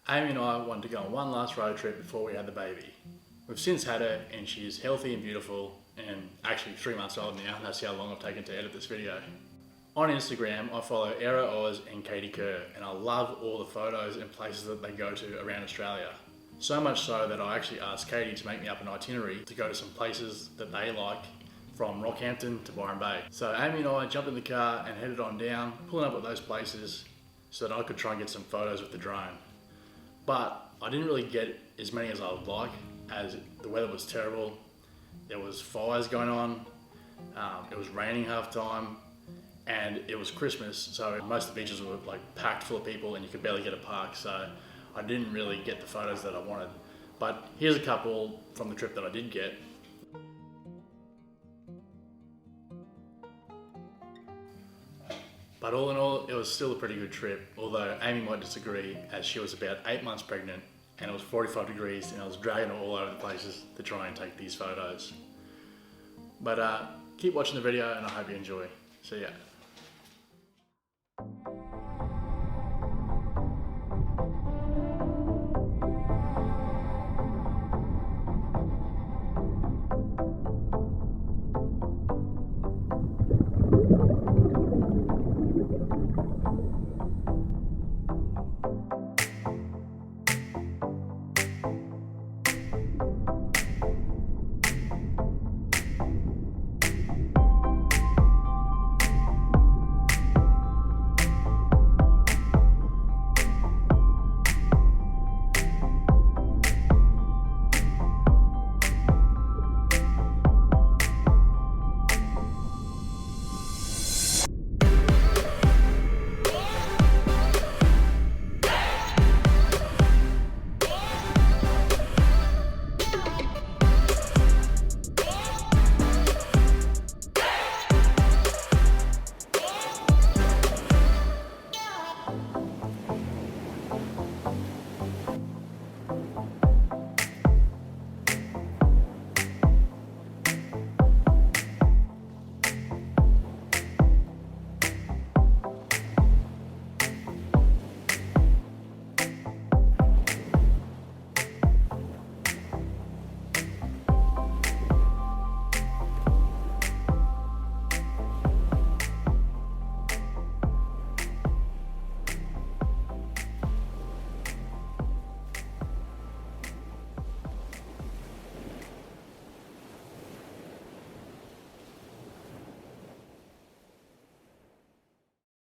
Amy and I wanted to go on one last road trip before we had the baby. We've since had her and she's healthy and beautiful and actually 3 months old now. That's how long I've taken to edit this video. On Instagram, I follow Era Oz and Katie Kerr, and I love all the photos and places that they go to around Australia. So much so that I actually asked Katie to make me up an itinerary to go to some places that they like, from Rockhampton to Byron Bay. So Amy and I jumped in the car and headed on down, pulling up at those places so that I could try and get some photos with the drone. But I didn't really get as many as I would like, as the weather was terrible. There was fires going on, it was raining half time, and it was Christmas, so most of the beaches were like packed full of people and you could barely get a park, so I didn't really get the photos that I wanted. But here's a couple from the trip that I did get. But all in all, it was still a pretty good trip, although Amy might disagree, as she was about 8 months pregnant and it was 45 degrees and I was dragging her all over the places to try and take these photos. But keep watching the video and I hope you enjoy. See ya.